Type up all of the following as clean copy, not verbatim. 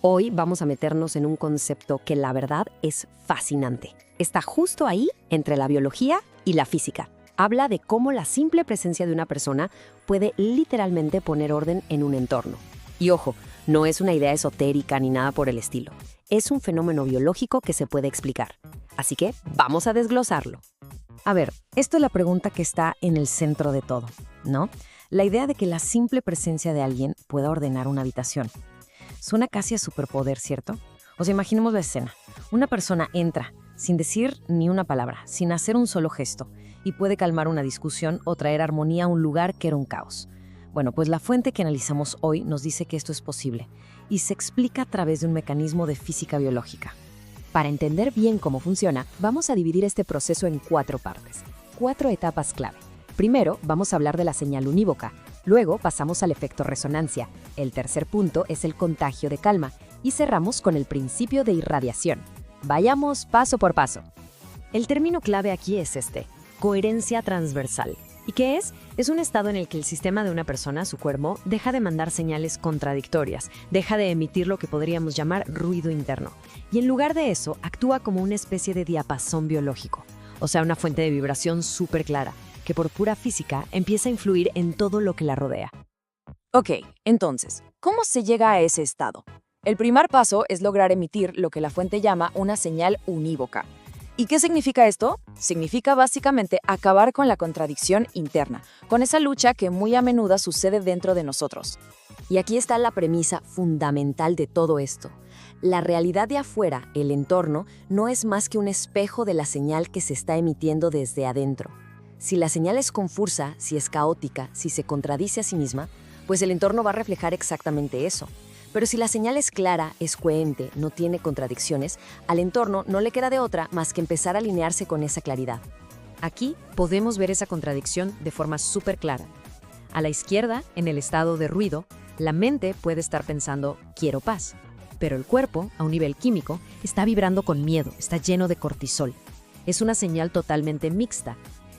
Hoy vamos a meternos en un concepto que la verdad es fascinante. Está justo ahí entre la biología y la física. Habla de cómo la simple presencia de una persona puede literalmente poner orden en un entorno. Y ojo, no es una idea esotérica ni nada por el estilo. Es un fenómeno biológico que se puede explicar. Así que vamos a desglosarlo. A ver, esto es la pregunta que está en el centro de todo, ¿no? La idea de que la simple presencia de alguien pueda ordenar una habitación. Suena casi a superpoder, ¿cierto? O sea, imaginemos la escena. Una persona entra, sin decir ni una palabra, sin hacer un solo gesto, y puede calmar una discusión o traer armonía a un lugar que era un caos. Bueno, pues la fuente que analizamos hoy nos dice que esto es posible, y se explica a través de un mecanismo de física biológica. Para entender bien cómo funciona, vamos a dividir este proceso en 4 partes, 4 etapas clave. Primero, vamos a hablar de la señal unívoca. Luego pasamos al efecto resonancia. El tercer punto es el contagio de calma. Y cerramos con el principio de irradiación. Vayamos paso por paso. El término clave aquí es coherencia transversal. ¿Y qué es? Es un estado en el que el sistema de una persona, su cuerpo, deja de mandar señales contradictorias, deja de emitir lo que podríamos llamar ruido interno. Y en lugar de eso, actúa como una especie de diapasón biológico. O sea, una fuente de vibración súper clara, que por pura física empieza a influir en todo lo que la rodea. Ok, entonces, ¿cómo se llega a ese estado? El primer paso es lograr emitir lo que la fuente llama una señal unívoca. ¿Y qué significa esto? Significa básicamente acabar con la contradicción interna, con esa lucha que muy a menudo sucede dentro de nosotros. Y aquí está la premisa fundamental de todo esto. La realidad de afuera, el entorno, no es más que un espejo de la señal que se está emitiendo desde adentro. Si la señal es confusa, si es caótica, si se contradice a sí misma, pues el entorno va a reflejar exactamente eso. Pero si la señal es clara, es coherente, no tiene contradicciones, al entorno no le queda de otra más que empezar a alinearse con esa claridad. Aquí podemos ver esa contradicción de forma súper clara. A la izquierda, en el estado de ruido, la mente puede estar pensando «quiero paz», pero el cuerpo, a un nivel químico, está vibrando con miedo, está lleno de cortisol. Es una señal totalmente mixta.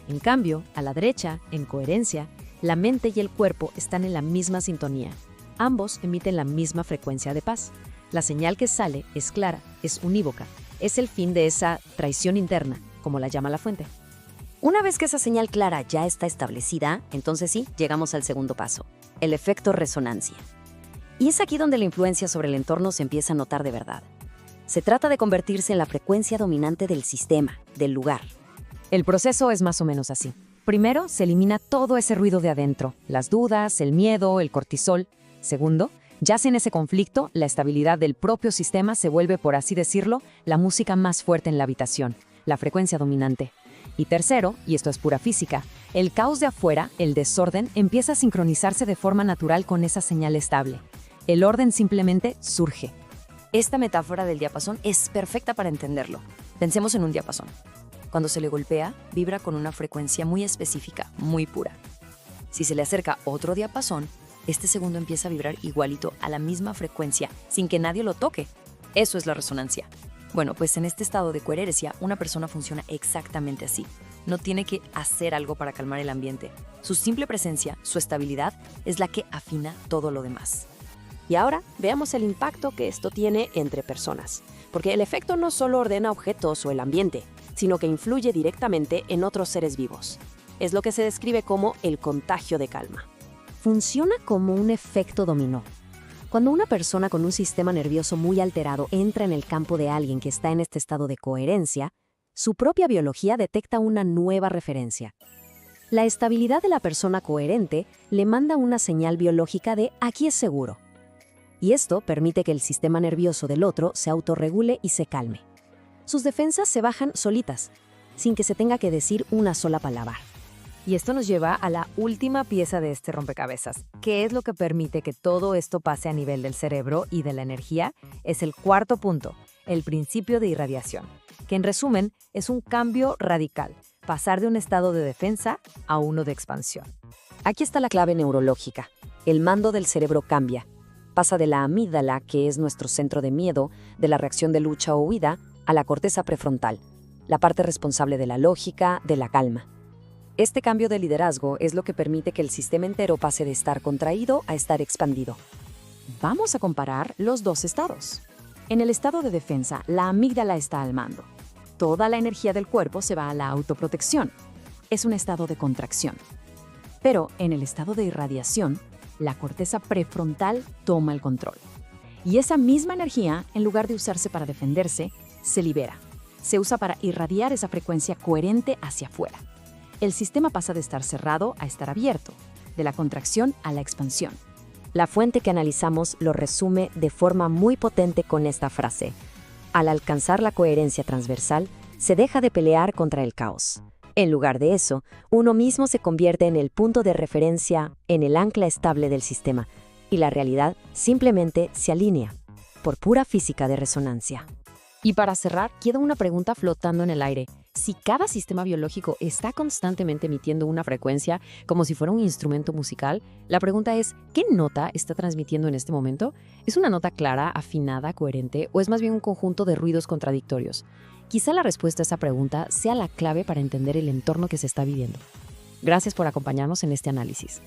En cambio, a la derecha, en coherencia, la mente y el cuerpo están en la misma sintonía. Ambos emiten la misma frecuencia de paz. La señal que sale es clara, es unívoca. Es el fin de esa traición interna, como la llama la fuente. Una vez que esa señal clara ya está establecida, entonces sí, llegamos al segundo paso, el efecto resonancia. Y es aquí donde la influencia sobre el entorno se empieza a notar de verdad. Se trata de convertirse en la frecuencia dominante del sistema, del lugar. El proceso es más o menos así. Primero, se elimina todo ese ruido de adentro, las dudas, el miedo, el cortisol. Segundo, ya sin ese conflicto, la estabilidad del propio sistema se vuelve, por así decirlo, la música más fuerte en la habitación, la frecuencia dominante. Y tercero, y esto es pura física, el caos de afuera, el desorden, empieza a sincronizarse de forma natural con esa señal estable. El orden simplemente surge. Esta metáfora del diapasón es perfecta para entenderlo. Pensemos en un diapasón. Cuando se le golpea, vibra con una frecuencia muy específica, muy pura. Si se le acerca otro diapasón, este segundo empieza a vibrar igualito a la misma frecuencia, sin que nadie lo toque. Eso es la resonancia. Bueno, pues en este estado de coherencia, una persona funciona exactamente así. No tiene que hacer algo para calmar el ambiente. Su simple presencia, su estabilidad, es la que afina todo lo demás. Y ahora veamos el impacto que esto tiene entre personas. Porque el efecto no solo ordena objetos o el ambiente, sino que influye directamente en otros seres vivos. Es lo que se describe como el contagio de calma. Funciona como un efecto dominó. Cuando una persona con un sistema nervioso muy alterado entra en el campo de alguien que está en este estado de coherencia, su propia biología detecta una nueva referencia. La estabilidad de la persona coherente le manda una señal biológica de «aquí es seguro». Y esto permite que el sistema nervioso del otro se autorregule y se calme. Sus defensas se bajan solitas, sin que se tenga que decir una sola palabra. Y esto nos lleva a la última pieza de este rompecabezas. ¿Qué es lo que permite que todo esto pase a nivel del cerebro y de la energía? Es el cuarto punto, el principio de irradiación, que en resumen es un cambio radical, pasar de un estado de defensa a uno de expansión. Aquí está la clave neurológica. El mando del cerebro cambia. Pasa de la amígdala, que es nuestro centro de miedo, de la reacción de lucha o huida, a la corteza prefrontal, la parte responsable de la lógica, de la calma. Este cambio de liderazgo es lo que permite que el sistema entero pase de estar contraído a estar expandido. Vamos a comparar los dos estados. En el estado de defensa, la amígdala está al mando. Toda la energía del cuerpo se va a la autoprotección. Es un estado de contracción. Pero en el estado de irradiación, la corteza prefrontal toma el control. Y esa misma energía, en lugar de usarse para defenderse, se libera. Se usa para irradiar esa frecuencia coherente hacia afuera. El sistema pasa de estar cerrado a estar abierto, de la contracción a la expansión. La fuente que analizamos lo resume de forma muy potente con esta frase: al alcanzar la coherencia transversal, se deja de pelear contra el caos. En lugar de eso, uno mismo se convierte en el punto de referencia, en el ancla estable del sistema, y la realidad simplemente se alinea, por pura física de resonancia. Y para cerrar, queda una pregunta flotando en el aire. Si cada sistema biológico está constantemente emitiendo una frecuencia como si fuera un instrumento musical, la pregunta es, ¿qué nota está transmitiendo en este momento? ¿Es una nota clara, afinada, coherente, o es más bien un conjunto de ruidos contradictorios? Quizá la respuesta a esa pregunta sea la clave para entender el entorno que se está viviendo. Gracias por acompañarnos en este análisis.